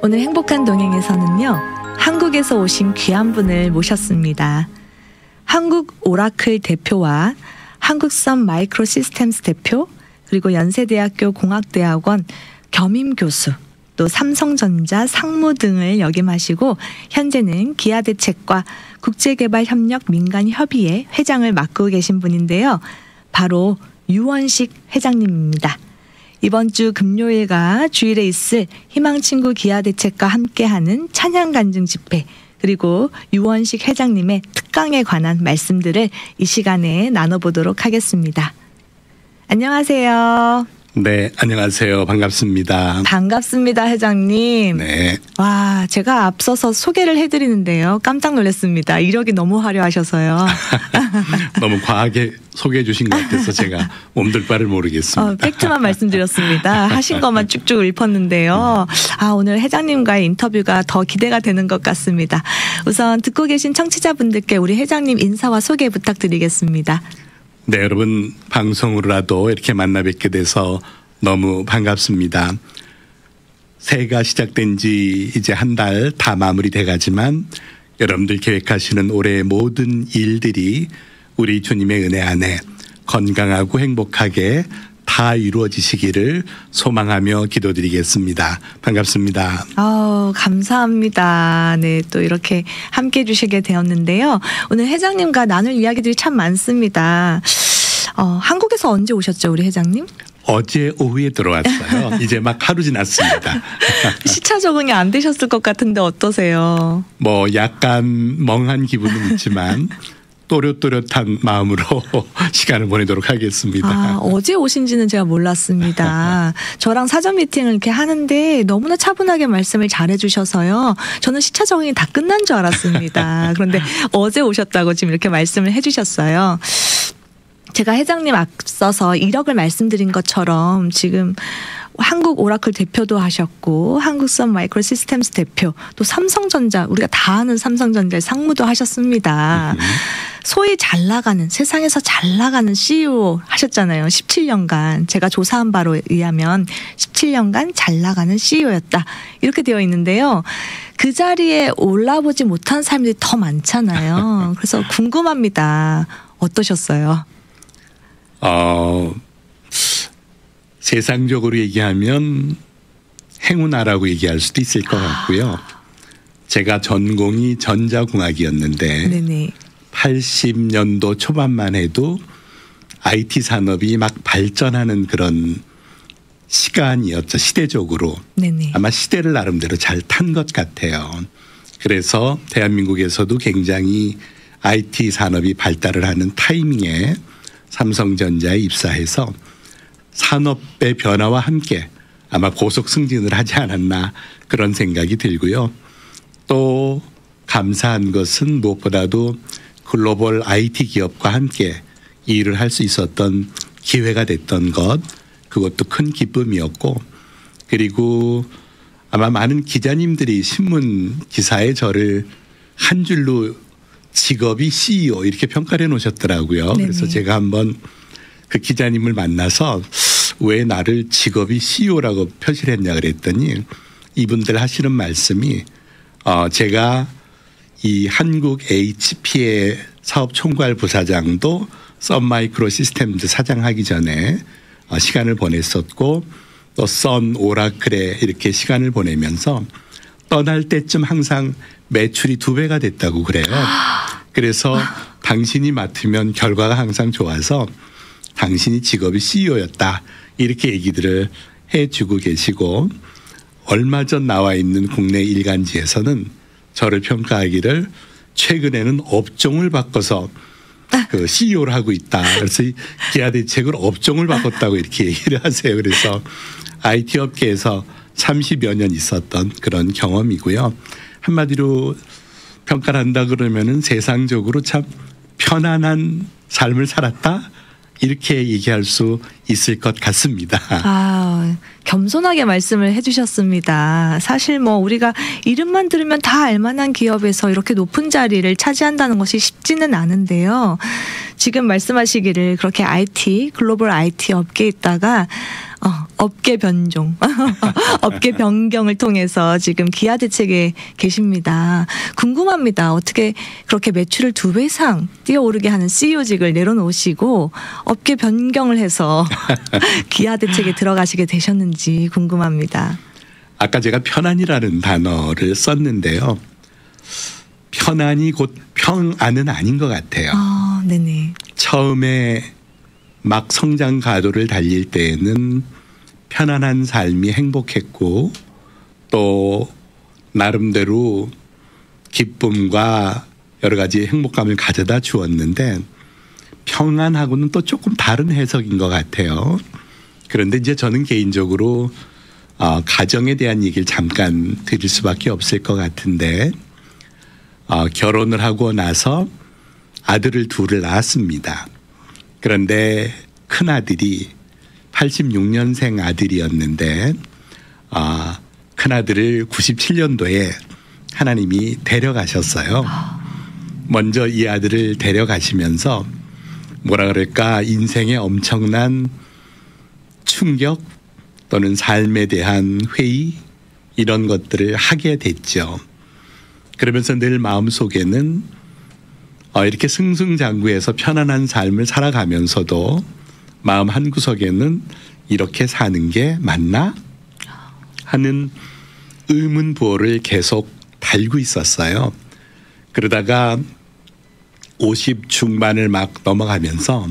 오늘 행복한 동행에서는요, 한국에서 오신 귀한 분을 모셨습니다. 한국 오라클 대표와 한국선 마이크로 시스템스 대표, 그리고 연세대학교 공학대학원 겸임 교수, 또 삼성전자 상무 등을 역임하시고 현재는 기아대책과 국제개발협력 민간협의회 회장을 맡고 계신 분인데요. 바로 유원식 회장님입니다. 이번 주 금요일과 주일에 있을 희망친구 기아대책과 함께하는 찬양간증 집회, 그리고 유원식 회장님의 특강에 관한 말씀들을 이 시간에 나눠보도록 하겠습니다. 안녕하세요. 네, 안녕하세요. 반갑습니다. 반갑습니다, 회장님. 네. 와, 제가 앞서서 소개를 해드리는데요. 깜짝 놀랐습니다. 이력이 너무 화려하셔서요. 너무 과하게 소개해 주신 것 같아서 제가 몸둘 바를 모르겠습니다. 팩트만 말씀드렸습니다. 하신 것만 쭉쭉 읊었는데요. 오늘 회장님과의 인터뷰가 더 기대가 되는 것 같습니다. 우선 듣고 계신 청취자분들께 우리 회장님 인사와 소개 부탁드리겠습니다. 네, 여러분 방송으로라도 이렇게 만나 뵙게 돼서 너무 반갑습니다. 새해가 시작된 지 이제 한 달 다 마무리돼 가지만 여러분들 계획하시는 올해의 모든 일들이 우리 주님의 은혜 안에 건강하고 행복하게 다 이루어지시기를 소망하며 기도드리겠습니다. 반갑습니다. 감사합니다. 네, 또 이렇게 함께 해주시게 되었는데요. 오늘 회장님과 나눌 이야기들이 참 많습니다. 한국에서 언제 오셨죠, 우리 회장님? 어제 오후에 들어왔어요. 이제 막 하루 지났습니다. 시차 적응이 안 되셨을 것 같은데 어떠세요? 뭐 약간 멍한 기분은 있지만 또렷또렷한 마음으로 시간을 보내도록 하겠습니다. 어제 오신지는 제가 몰랐습니다. 저랑 사전 미팅을 이렇게 하는데 너무나 차분하게 말씀을 잘해주셔서요. 저는 시차 적응이 다 끝난 줄 알았습니다. 그런데 어제 오셨다고 지금 이렇게 말씀을 해주셨어요. 제가 회장님 앞서서 이력을 말씀드린 것처럼 지금 한국 오라클 대표도 하셨고 한국선 마이크로 시스템스 대표, 또 삼성전자, 우리가 다 아는 삼성전자의 상무도 하셨습니다. 소위 잘 나가는, 세상에서 잘 나가는 CEO 하셨잖아요. 17년간. 제가 조사한 바로 의하면 17년간 잘 나가는 CEO였다. 이렇게 되어 있는데요. 그 자리에 올라보지 못한 사람들이 더 많잖아요. 그래서 궁금합니다. 어떠셨어요? 세상적으로 얘기하면 행운아라고 얘기할 수도 있을 것 같고요. 제가 전공이 전자공학이었는데 네네. 80년도 초반만 해도 IT 산업이 막 발전하는 그런 시간이었죠. 시대적으로. 네네. 아마 시대를 나름대로 잘 탄 것 같아요. 그래서 대한민국에서도 굉장히 IT 산업이 발달을 하는 타이밍에 삼성전자에 입사해서 산업의 변화와 함께 아마 고속 승진을 하지 않았나 그런 생각이 들고요. 또 감사한 것은 무엇보다도 글로벌 IT 기업과 함께 일을 할 수 있었던 기회가 됐던 것, 그것도 큰 기쁨이었고, 그리고 아마 많은 기자님들이 신문 기사에 저를 한 줄로 직업이 CEO 이렇게 평가를 해 놓으셨더라고요. 네네. 그래서 제가 한번 그 기자님을 만나서 왜 나를 직업이 CEO라고 표시를 했냐 그랬더니 이분들 하시는 말씀이 제가 이 한국 HP의 사업 총괄 부사장도 썬마이크로 시스템즈 사장하기 전에 시간을 보냈었고, 또 썬 오라클에 이렇게 시간을 보내면서 떠날 때쯤 항상 매출이 2배가 됐다고 그래요. 그래서 당신이 맡으면 결과가 항상 좋아서 당신이 직업이 CEO였다. 이렇게 얘기들을 해주고 계시고, 얼마 전 나와 있는 국내 일간지에서는 저를 평가하기를 최근에는 업종을 바꿔서 그 CEO를 하고 있다. 그래서 기아대책으로 업종을 바꿨다고 이렇게 얘기를 하세요. 그래서 IT 업계에서 30여 년 있었던 그런 경험이고요. 한마디로 평가를 한다 그러면은 세상적으로 참 편안한 삶을 살았다. 이렇게 얘기할 수 있을 것 같습니다. 겸손하게 말씀을 해주셨습니다. 사실 뭐 우리가 이름만 들으면 다 알만한 기업에서 이렇게 높은 자리를 차지한다는 것이 쉽지는 않은데요. 지금 말씀하시기를 그렇게 글로벌 IT 업계에 있다가 업계 변종, 업계 변경을 통해서 지금 기아 대책에 계십니다. 궁금합니다. 어떻게 그렇게 매출을 2배 이상 뛰어오르게 하는 CEO직을 내려놓으시고 업계 변경을 해서 기아 대책에 들어가시게 되셨는지 궁금합니다. 아까 제가 편안이라는 단어를 썼는데요. 편안이 곧 평안은 아닌 것 같아요. 네네. 처음에 막 성장 가도를 달릴 때에는 편안한 삶이 행복했고 또 나름대로 기쁨과 여러 가지 행복감을 가져다 주었는데 평안하고는 또 조금 다른 해석인 것 같아요. 그런데 이제 저는 개인적으로 가정에 대한 얘기를 잠깐 드릴 수밖에 없을 것 같은데 결혼을 하고 나서 아들을 둘을 낳았습니다. 그런데 큰아들이 86년생 아들이었는데 큰아들을 97년도에 하나님이 데려가셨어요. 먼저 이 아들을 데려가시면서 뭐라 그럴까 인생의 엄청난 충격 또는 삶에 대한 회의 이런 것들을 하게 됐죠. 그러면서 늘 마음속에는 이렇게 승승장구해서 편안한 삶을 살아가면서도 마음 한구석에는 이렇게 사는 게 맞나? 하는 의문부호를 계속 달고 있었어요. 그러다가 50 중반을 막 넘어가면서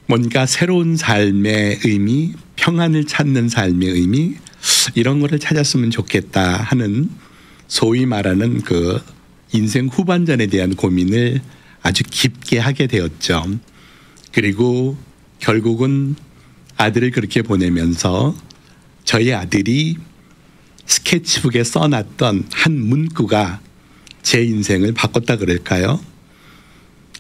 뭔가 새로운 삶의 의미, 평안을 찾는 삶의 의미 이런 거를 찾았으면 좋겠다 하는 소위 말하는 그 인생 후반전에 대한 고민을 아주 깊게 하게 되었죠. 그리고 결국은 아들을 그렇게 보내면서 저희 아들이 스케치북에 써놨던 한 문구가 제 인생을 바꿨다 그럴까요?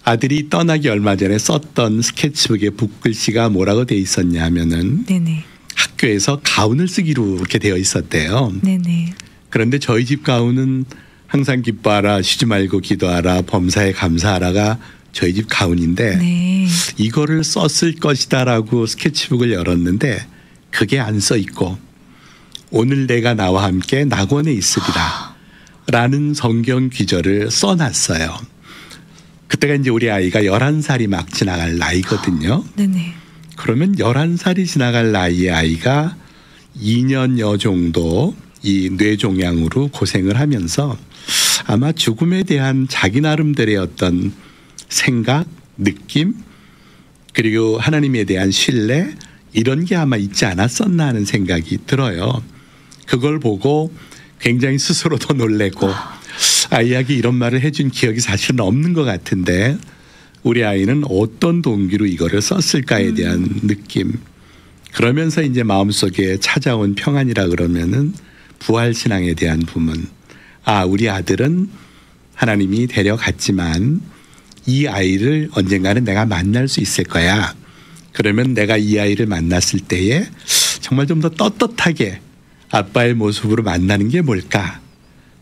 아들이 떠나기 얼마 전에 썼던 스케치북의 붓글씨가 뭐라고 돼 있었냐 하면은 네네. 학교에서 가운을 쓰기로 이렇게 되어 있었대요. 네네. 그런데 저희 집 가운은 항상 기뻐하라, 쉬지 말고 기도하라, 범사에 감사하라가 저희 집 가운인데 네. 이거를 썼을 것이다라고 스케치북을 열었는데 그게 안 써 있고 오늘 내가 나와 함께 낙원에 있으리라 라는 성경 귀절을 써놨어요. 그때가 이제 우리 아이가 11살이 막 지나갈 나이거든요. 네네. 그러면 11살이 지나갈 나이의 아이가 2년여 정도 이 뇌종양으로 고생을 하면서 아마 죽음에 대한 자기 나름대로의 어떤 생각, 느낌 그리고 하나님에 대한 신뢰 이런 게 아마 있지 않았었나 하는 생각이 들어요. 그걸 보고 굉장히 스스로도 놀래고 아이에게 이런 말을 해준 기억이 사실은 없는 것 같은데 우리 아이는 어떤 동기로 이거를 썼을까에 대한 느낌 그러면서 이제 마음속에 찾아온 평안이라 그러면은 부활신앙에 대한 부분 우리 아들은 하나님이 데려갔지만 이 아이를 언젠가는 내가 만날 수 있을 거야. 그러면 내가 이 아이를 만났을 때에 정말 좀 더 떳떳하게 아빠의 모습으로 만나는 게 뭘까?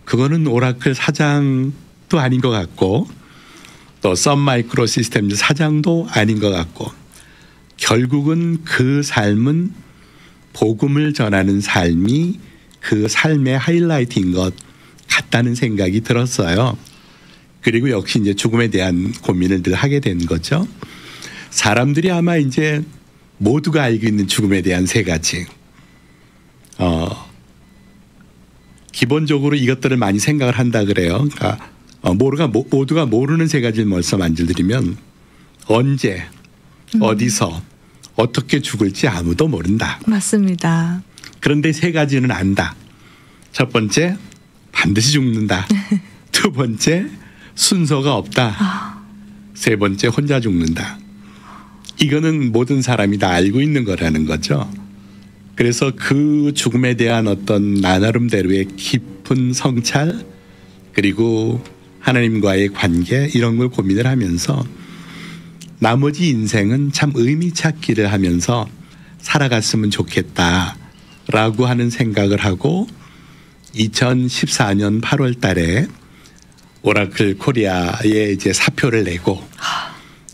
그거는 오라클 사장도 아닌 것 같고 또 썬마이크로 시스템즈 사장도 아닌 것 같고 결국은 그 삶은 복음을 전하는 삶이 그 삶의 하이라이트인 것 같다는 생각이 들었어요. 그리고 역시 이제 죽음에 대한 고민을 늘 하게 된 거죠. 사람들이 아마 이제 모두가 알고 있는 죽음에 대한 3가지. 기본적으로 이것들을 많이 생각을 한다 그래요. 그러니까 모두가 모르는 3가지를 먼저 말씀드리면 언제, 어디서, 어떻게 죽을지 아무도 모른다. 맞습니다. 그런데 3가지는 안다. 첫 번째, 반드시 죽는다. 두 번째, 순서가 없다. 세 번째, 혼자 죽는다. 이거는 모든 사람이 다 알고 있는 거라는 거죠. 그래서 그 죽음에 대한 어떤 나 나름대로의 깊은 성찰 그리고 하나님과의 관계 이런 걸 고민을 하면서 나머지 인생은 참 의미 찾기를 하면서 살아갔으면 좋겠다라고 하는 생각을 하고 2014년 8월 달에 오라클 코리아에 이제 사표를 내고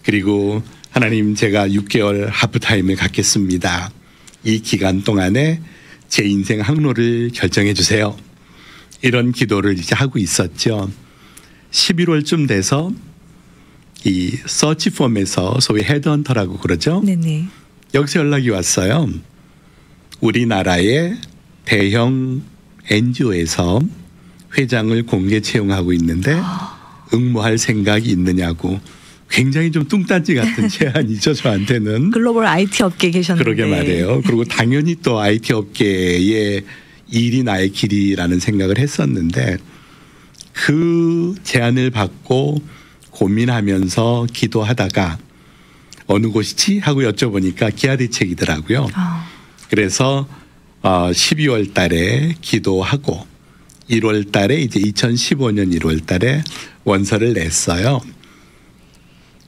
그리고 하나님 제가 6개월 하프타임을 갖겠습니다. 이 기간 동안에 제 인생 항로를 결정해 주세요. 이런 기도를 이제 하고 있었죠. 11월쯤 돼서 이 서치폼에서 소위 헤드헌터라고 그러죠. 네네. 여기서 연락이 왔어요. 우리나라의 대형 NGO에서 회장을 공개 채용하고 있는데 응모할 생각이 있느냐고. 굉장히 좀 뚱딴지 같은 제안이죠, 저한테는. 글로벌 IT 업계에 계셨는데. 그러게 말이에요. 그리고 당연히 또 IT 업계의 일이 나의 길이라는 생각을 했었는데 그 제안을 받고 고민하면서 기도하다가 어느 곳이지 하고 여쭤보니까 기아대책이더라고요. 그래서 12월 달에 기도하고 1월 달에 이제 2015년 1월 달에 원서를 냈어요.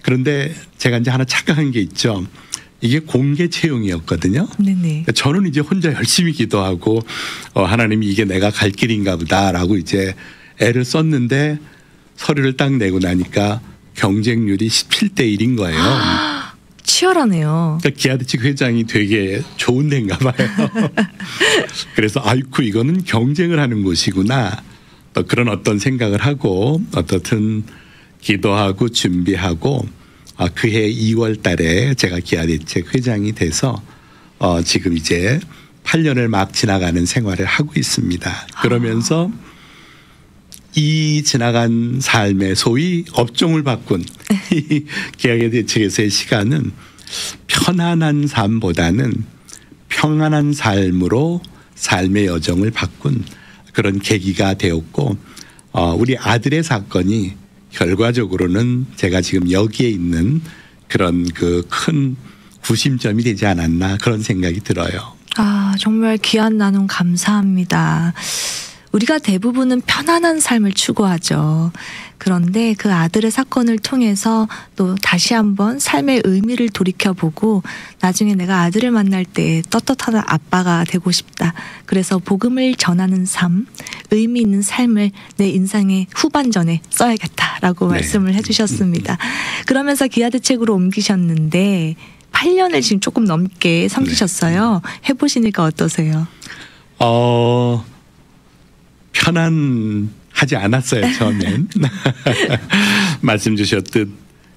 그런데 제가 이제 하나 착각한 게 있죠. 이게 공개 채용이었거든요. 네네. 저는 이제 혼자 열심히 기도하고 하나님이 이게 내가 갈 길인가 보다라고 이제 애를 썼는데 서류를 딱 내고 나니까 경쟁률이 17대 1인 거예요. 치열하네요. 그러니까 기아대책 회장이 되게 좋은 데인가 봐요. 그래서 아이쿠 이거는 경쟁을 하는 곳이구나. 또 그런 어떤 생각을 하고 어떻든 기도하고 준비하고 그해 2월 달에 제가 기아대책 회장이 돼서 지금 이제 8년을 막 지나가는 생활을 하고 있습니다. 그러면서 이 지나간 삶의 소위 업종을 바꾼 이 기아대책에서의 시간은 편안한 삶보다는 평안한 삶으로 삶의 여정을 바꾼 그런 계기가 되었고 우리 아들의 사건이 결과적으로는 제가 지금 여기에 있는 그런 그 큰 구심점이 되지 않았나 그런 생각이 들어요. 정말 귀한 나눔 감사합니다. 우리가 대부분은 편안한 삶을 추구하죠. 그런데 그 아들의 사건을 통해서 또 다시 한번 삶의 의미를 돌이켜보고 나중에 내가 아들을 만날 때 떳떳한 아빠가 되고 싶다. 그래서 복음을 전하는 삶, 의미 있는 삶을 내 인생의 후반전에 써야겠다라고 말씀을 해주셨습니다. 그러면서 기아대책으로 옮기셨는데 8년을 지금 조금 넘게 섬기셨어요. 해보시니까 어떠세요? 편안하지 않았어요, 처음엔. 말씀 주셨듯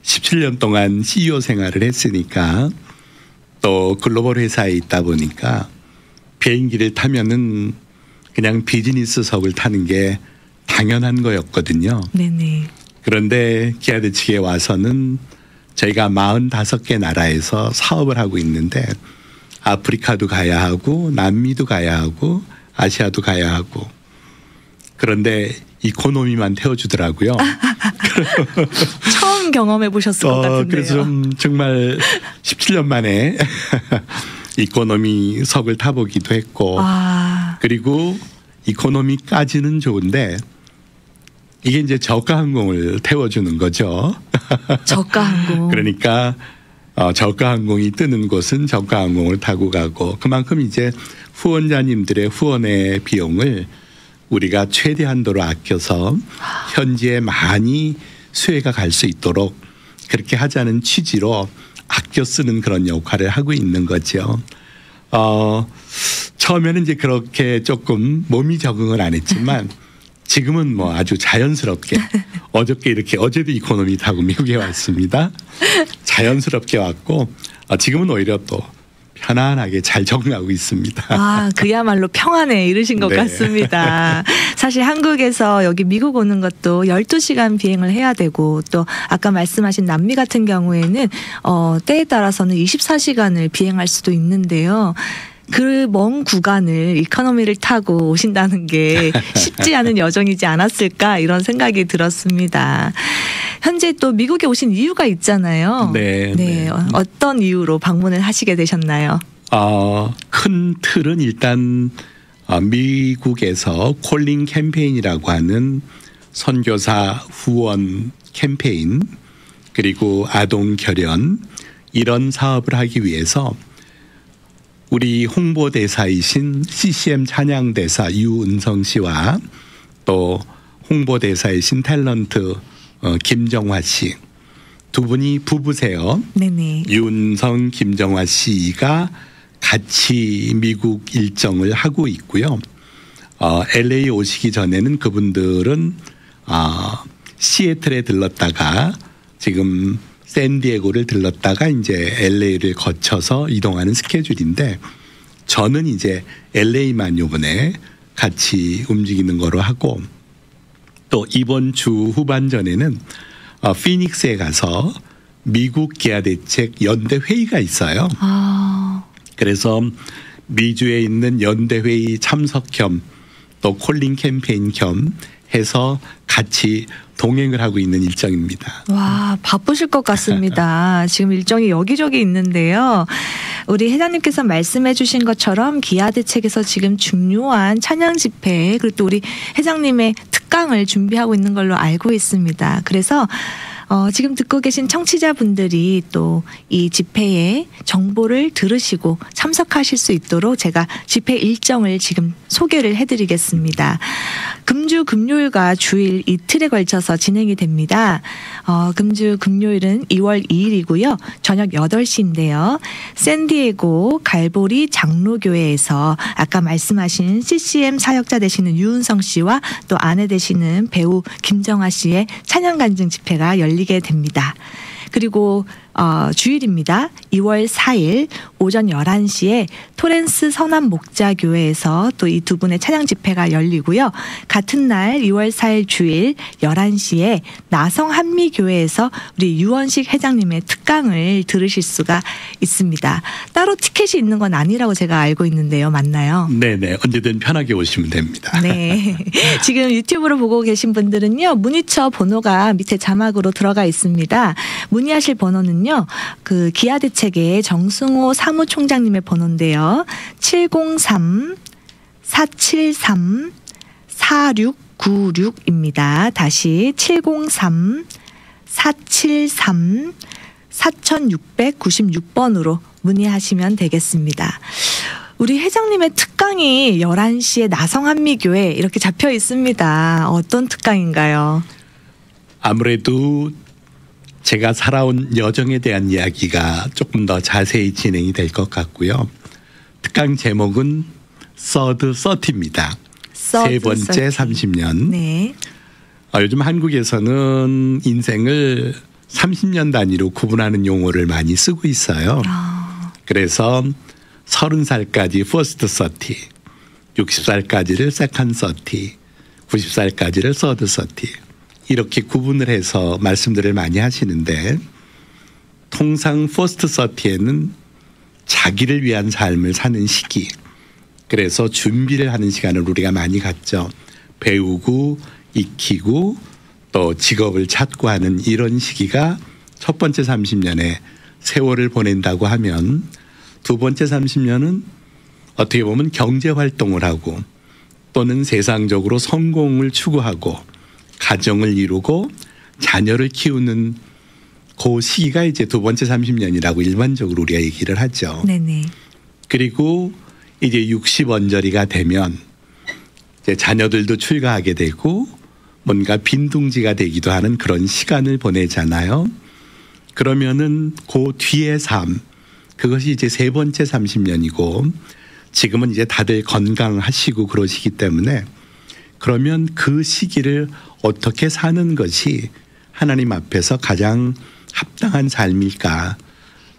17년 동안 CEO 생활을 했으니까 또 글로벌 회사에 있다 보니까 비행기를 타면은 그냥 비즈니스석을 타는 게 당연한 거였거든요. 네네. 그런데 기아대책에 와서는 저희가 45개 나라에서 사업을 하고 있는데 아프리카도 가야 하고 남미도 가야 하고 아시아도 가야 하고 그런데 이코노미만 태워주더라고요. 처음 경험해 보셨을 것 같은데요. 그래서 정말 17년 만에 이코노미석을 타보기도 했고 그리고 이코노미까지는 좋은데 이게 이제 저가 항공을 태워주는 거죠. 저가 항공. 그러니까 저가 항공이 뜨는 곳은 저가 항공을 타고 가고 그만큼 이제 후원자님들의 후원의 비용을 우리가 최대한도로 아껴서 현지에 많이 수혜가 갈 수 있도록 그렇게 하자는 취지로 아껴 쓰는 그런 역할을 하고 있는 거죠. 처음에는 이제 그렇게 조금 몸이 적응을 안 했지만 지금은 뭐 아주 자연스럽게 어저께 이렇게 어제도 이코노미 타고 미국에 왔습니다. 자연스럽게 왔고 지금은 오히려 또 편안하게 잘 적응하고 있습니다. 그야말로 평안에 이르신 것 같습니다. 사실 한국에서 여기 미국 오는 것도 12시간 비행을 해야 되고 또 아까 말씀하신 남미 같은 경우에는 때에 따라서는 24시간을 비행할 수도 있는데요. 그 먼 구간을 이코노미를 타고 오신다는 게 쉽지 않은 여정이지 않았을까 이런 생각이 들었습니다. 현재 또 미국에 오신 이유가 있잖아요. 네. 어떤 이유로 방문을 하시게 되셨나요? 큰 틀은 일단 미국에서 콜링 캠페인이라고 하는 선교사 후원 캠페인 그리고 아동 결연 이런 사업을 하기 위해서 우리 홍보대사이신 CCM 찬양대사 유은성 씨와 또 홍보대사이신 탤런트 김정화 씨 두 분이 부부세요. 네네. 유은성 김정화 씨가 같이 미국 일정을 하고 있고요. LA 오시기 전에는 그분들은 시애틀에 들렀다가 지금 샌디에고를 들렀다가 이제 LA를 거쳐서 이동하는 스케줄인데 저는 이제 LA만 요번에 같이 움직이는 거로 하고 또 이번 주 후반전에는 피닉스에 가서 미국 기아대책 연대 회의가 있어요. 그래서 미주에 있는 연대 회의 참석 겸 또 콜링 캠페인 겸 해서 같이 동행을 하고 있는 일정입니다. 와, 바쁘실 것 같습니다. 지금 일정이 여기저기 있는데요. 우리 회장님께서 말씀해 주신 것처럼 기아대책에서 지금 중요한 찬양 집회 그리고 또 우리 회장님의 특강을 준비하고 있는 걸로 알고 있습니다. 그래서 지금 듣고 계신 청취자분들이 또 이 집회의 정보를 들으시고 참석하실 수 있도록 제가 집회 일정을 지금 소개를 해드리겠습니다. 금주 금요일과 주일 이틀에 걸쳐서 진행이 됩니다. 금주 금요일은 2월 2일이고요. 저녁 8시인데요. 샌디에고 갈보리 장로교회에서 아까 말씀하신 CCM 사역자 되시는 유은성 씨와 또 아내 되시는 배우 김정아 씨의 찬양 간증 집회가 열리게 됩니다. 그리고 주일입니다. 2월 4일 오전 11시에 토렌스 선한 목자교회에서 또 이 두 분의 찬양 집회가 열리고요. 같은 날 2월 4일 주일 11시에 나성 한미교회에서 우리 유원식 회장님의 특강을 들으실 수가 있습니다. 따로 티켓이 있는 건 아니라고 제가 알고 있는데요. 맞나요? 네네. 언제든 편하게 오시면 됩니다. 네. 지금 유튜브로 보고 계신 분들은요. 문의처 번호가 밑에 자막으로 들어가 있습니다. 문의하실 번호는요. 그 기아대책의 정승호 사무총장님의 번호인데요. 703-473-4696입니다. 다시 703-473-4696번으로 문의하시면 되겠습니다. 우리 회장님의 특강이 11시에 나성한미교회 이렇게 잡혀 있습니다. 어떤 특강인가요? 아무래도 제가 살아온 여정에 대한 이야기가 조금 더 자세히 진행이 될 것 같고요. 특강 제목은 서드 서티입니다. 세 번째 30년. 네. 요즘 한국에서는 인생을 30년 단위로 구분하는 용어를 많이 쓰고 있어요. 그래서 30살까지 퍼스트 서티, 60살까지를 세컨드 서티, 90살까지를 서드 서티 이렇게 구분을 해서 말씀들을 많이 하시는데 통상 퍼스트 서티에는 자기를 위한 삶을 사는 시기 그래서 준비를 하는 시간을 우리가 많이 갖죠. 배우고 익히고 또 직업을 찾고 하는 이런 시기가 첫 번째 30년에 세월을 보낸다고 하면 두 번째 30년은 어떻게 보면 경제활동을 하고 또는 세상적으로 성공을 추구하고 가정을 이루고 자녀를 키우는 그 시기가 이제 두 번째 30년이라고 일반적으로 우리가 얘기를 하죠. 네네. 그리고 이제 60언저리가 되면 이제 자녀들도 출가하게 되고 뭔가 빈둥지가 되기도 하는 그런 시간을 보내잖아요. 그러면은 그 뒤의 삶 그것이 이제 세 번째 30년이고 지금은 이제 다들 건강하시고 그러시기 때문에 그러면 그 시기를 어떻게 사는 것이 하나님 앞에서 가장 합당한 삶일까?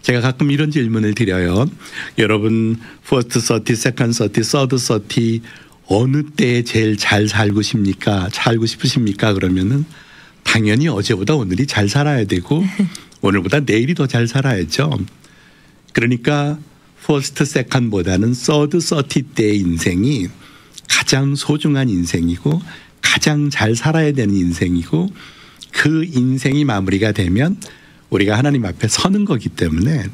제가 가끔 이런 질문을 드려요. 여러분 퍼스트 서티, 세컨드 서티, 서드 서티 어느 때에 제일 잘 살고 싶으십니까? 그러면은 당연히 어제보다 오늘이 잘 살아야 되고 오늘보다 내일이 더 잘 살아야죠. 그러니까 퍼스트, 세컨드보다는 서드, 서티 때의 인생이 가장 소중한 인생이고 가장 잘 살아야 되는 인생이고 그 인생이 마무리가 되면 우리가 하나님 앞에 서는 거기 때문에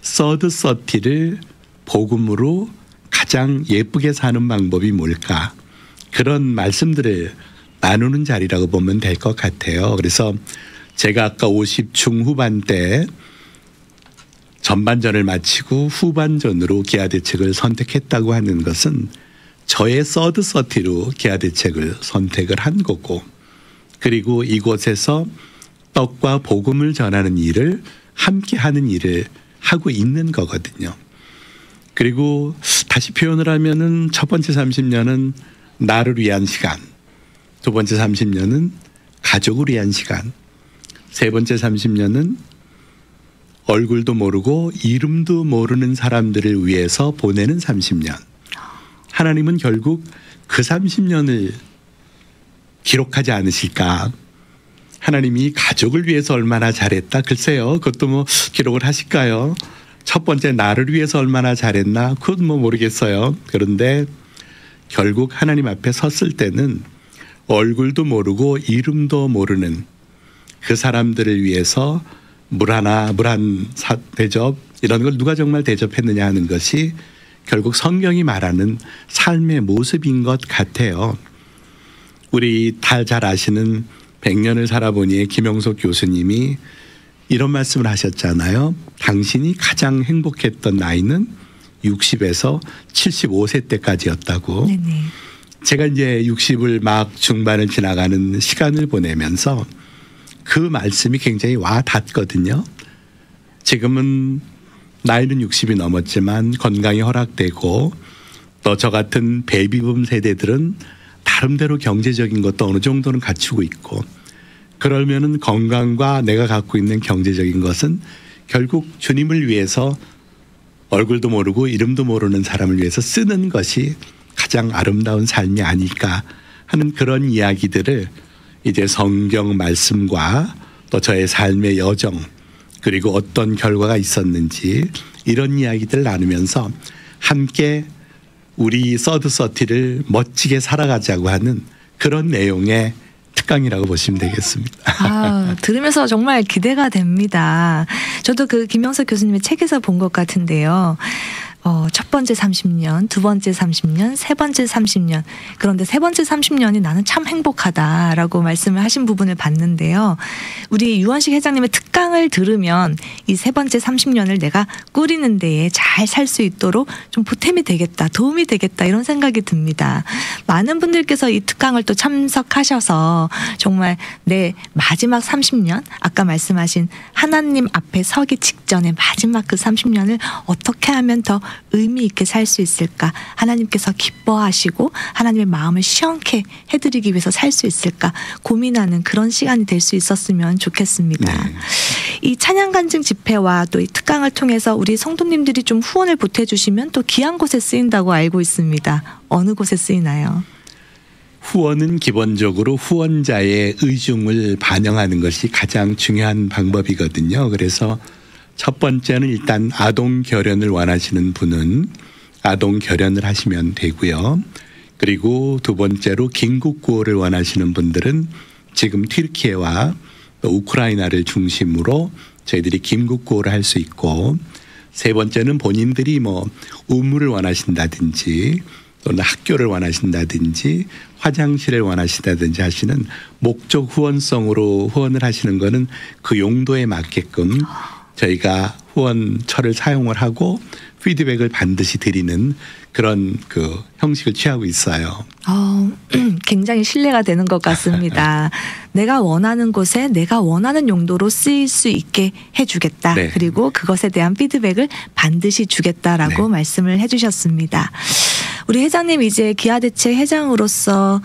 서드 서티를 복음으로 가장 예쁘게 사는 방법이 뭘까 그런 말씀들을 나누는 자리라고 보면 될 것 같아요. 그래서 제가 아까 50 중후반 때 전반전을 마치고 후반전으로 기아대책을 선택했다고 하는 것은 저의 서드 서티로 기아대책을 선택을 한 거고 그리고 이곳에서 떡과 복음을 전하는 일을 함께 하는 일을 하고 있는 거거든요. 그리고 다시 표현을 하면은 첫 번째 30년은 나를 위한 시간, 두 번째 30년은 가족을 위한 시간, 세 번째 30년은 얼굴도 모르고 이름도 모르는 사람들을 위해서 보내는 30년. 하나님은 결국 그 30년을 기록하지 않으실까? 하나님이 가족을 위해서 얼마나 잘했다? 글쎄요, 그것도 뭐 기록을 하실까요? 첫 번째 나를 위해서 얼마나 잘했나? 그건 뭐 모르겠어요. 그런데 결국 하나님 앞에 섰을 때는 얼굴도 모르고 이름도 모르는 그 사람들을 위해서 물 한 대접 이런 걸 누가 정말 대접했느냐 하는 것이 결국 성경이 말하는 삶의 모습인 것 같아요. 우리 다 잘 아시는 100년을 살아보니의 김영석 교수님이 이런 말씀을 하셨잖아요. 당신이 가장 행복했던 나이는 60에서 75세 때까지였다고. 네네. 제가 이제 60을 막 중반을 지나가는 시간을 보내면서 그 말씀이 굉장히 와 닿거든요. 지금은 나이는 60이 넘었지만 건강이 허락되고 또 저 같은 베이비붐 세대들은 나름대로 경제적인 것도 어느 정도는 갖추고 있고, 그러면은 건강과 내가 갖고 있는 경제적인 것은 결국 주님을 위해서 얼굴도 모르고 이름도 모르는 사람을 위해서 쓰는 것이 가장 아름다운 삶이 아닐까 하는 그런 이야기들을 이제 성경 말씀과 또 저의 삶의 여정, 그리고 어떤 결과가 있었는지 이런 이야기들을 나누면서 함께 우리 서드30를 멋지게 살아가자고 하는 그런 내용의 특강이라고 보시면 되겠습니다. 아, 들으면서 정말 기대가 됩니다. 저도 그 김영석 교수님의 책에서 본 것 같은데요. 첫 번째 30년, 두 번째 30년, 세 번째 30년. 그런데 세 번째 30년이 나는 참 행복하다라고 말씀을 하신 부분을 봤는데요. 우리 유원식 회장님의 특강을 들으면 이 세 번째 30년을 내가 꾸리는 데에 잘 살 수 있도록 좀 보탬이 되겠다, 도움이 되겠다 이런 생각이 듭니다. 많은 분들께서 이 특강을 또 참석하셔서 정말 내 마지막 30년, 아까 말씀하신 하나님 앞에 서기 직전에 마지막 그 30년을 어떻게 하면 더 의미 있게 살 수 있을까? 하나님께서 기뻐하시고 하나님의 마음을 시원케 해드리기 위해서 살 수 있을까? 고민하는 그런 시간이 될 수 있었으면 좋겠습니다. 네. 이 찬양간증 집회와 또 이 특강을 통해서 우리 성도님들이 좀 후원을 보태주시면 또 귀한 곳에 쓰인다고 알고 있습니다. 어느 곳에 쓰이나요? 후원은 기본적으로 후원자의 의중을 반영하는 것이 가장 중요한 방법이거든요. 그래서 첫 번째는 일단 아동 결연을 원하시는 분은 아동 결연을 하시면 되고요. 그리고 두 번째로 긴급 구호를 원하시는 분들은 지금 튀르키예와 또 우크라이나를 중심으로 저희들이 긴급 구호를 할 수 있고, 세 번째는 본인들이 뭐 우물을 원하신다든지 또는 학교를 원하신다든지 화장실을 원하신다든지 하시는 목적 후원성으로 후원을 하시는 거는 그 용도에 맞게끔 저희가 후원처를 사용을 하고 피드백을 반드시 드리는 그런 그 형식을 취하고 있어요. 굉장히 신뢰가 되는 것 같습니다. 내가 원하는 곳에 내가 원하는 용도로 쓰일 수 있게 해주겠다. 네. 그리고 그것에 대한 피드백을 반드시 주겠다라고 네. 말씀을 해주셨습니다. 우리 회장님 이제 기아대책 회장으로서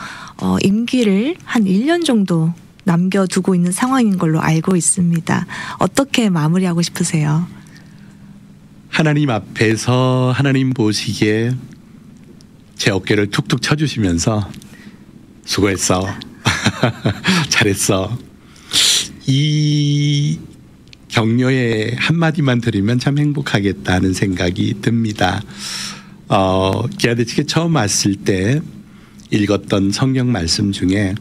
임기를 한 1년 정도 남겨두고 있는 상황인 걸로 알고 있습니다. 어떻게 마무리하고 싶으세요? 하나님 앞에서 하나님 보시기에 제 어깨를 툭툭 쳐주시면서 수고했어. 잘했어. 이 격려의 한마디만 들으면 참 행복하겠다는 생각이 듭니다. 기아대책에 처음 왔을 때 읽었던 성경 말씀 중에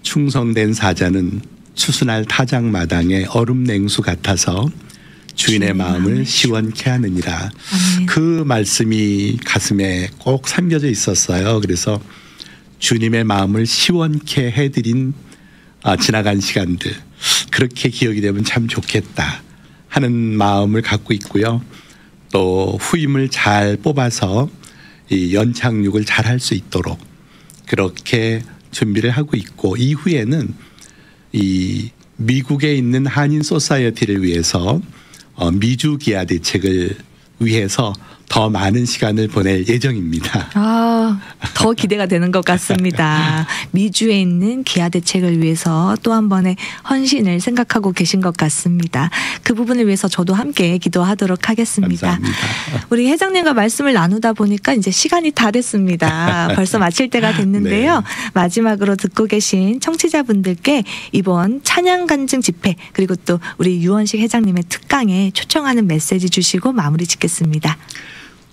충성된 사자는 추수날 타작마당에 얼음 냉수 같아서 주인의 마음을 시원케 하느니라. 아멘. 그 말씀이 가슴에 꼭 삼겨져 있었어요. 그래서 주님의 마음을 시원케 해드린 지나간 시간들, 그렇게 기억이 되면 참 좋겠다 하는 마음을 갖고 있고요. 또 후임을 잘 뽑아서 이 연착륙을 잘 할 수 있도록 그렇게 준비를 하고 있고, 이후에는 이 미국에 있는 한인 소사이어티를 위해서 미주 기아 대책을 위해서 더 더 많은 시간을 보낼 예정입니다. 더 기대가 되는 것 같습니다. 미주에 있는 기아 대책을 위해서 또 한 번의 헌신을 생각하고 계신 것 같습니다. 그 부분을 위해서 저도 함께 기도하도록 하겠습니다. 감사합니다. 우리 회장님과 말씀을 나누다 보니까 이제 시간이 다 됐습니다. 벌써 마칠 때가 됐는데요. 네. 마지막으로 듣고 계신 청취자분들께 이번 찬양 간증 집회 그리고 또 우리 유원식 회장님의 특강에 초청하는 메시지 주시고 마무리 짓겠습니다.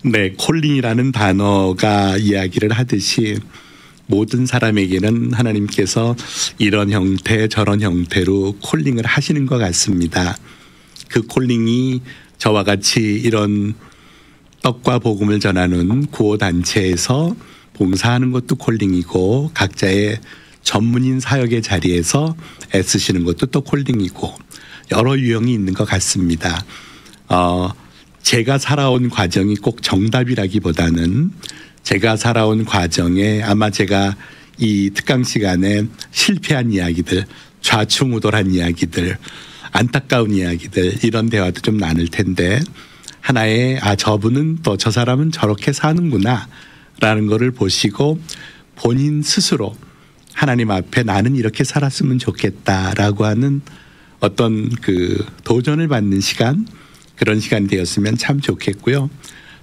네, 콜링이라는 단어가 이야기를 하듯이 모든 사람에게는 하나님께서 이런 형태 저런 형태로 콜링을 하시는 것 같습니다. 그 콜링이 저와 같이 이런 떡과 복음을 전하는 구호단체에서 봉사하는 것도 콜링이고 각자의 전문인 사역의 자리에서 애쓰시는 것도 또 콜링이고 여러 유형이 있는 것 같습니다. 제가 살아온 과정이 꼭 정답이라기보다는 제가 살아온 과정에 아마 제가 이 특강 시간에 실패한 이야기들, 좌충우돌한 이야기들, 안타까운 이야기들 이런 대화도 좀 나눌 텐데 하나의 저분은 또 저 사람은 저렇게 사는구나 라는 거를 보시고 본인 스스로 하나님 앞에 나는 이렇게 살았으면 좋겠다라고 하는 어떤 그 도전을 받는 시간 그런 시간이 되었으면 참 좋겠고요.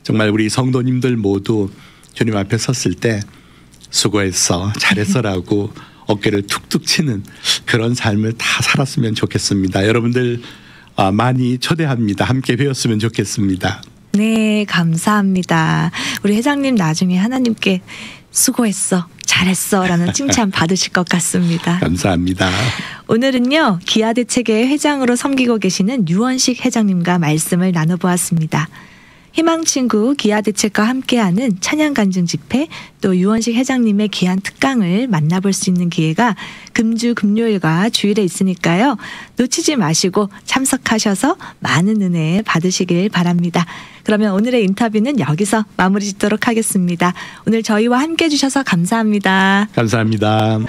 정말 우리 성도님들 모두 주님 앞에 섰을 때 수고했어 잘했어라고 어깨를 툭툭 치는 그런 삶을 다 살았으면 좋겠습니다. 여러분들 많이 초대합니다. 함께 배웠으면 좋겠습니다. 네, 감사합니다. 우리 회장님 나중에 하나님께 수고했어, 잘했어 라는 칭찬 받으실 것 같습니다. 감사합니다. 오늘은요, 기아대책의 회장으로 섬기고 계시는 유원식 회장님과 말씀을 나눠보았습니다. 희망친구 기아대책과 함께하는 찬양간증 집회 또 유원식 회장님의 귀한 특강을 만나볼 수 있는 기회가 금주 금요일과 주일에 있으니까요. 놓치지 마시고 참석하셔서 많은 은혜 받으시길 바랍니다. 그러면 오늘의 인터뷰는 여기서 마무리 짓도록 하겠습니다. 오늘 저희와 함께 해주셔서 감사합니다. 감사합니다.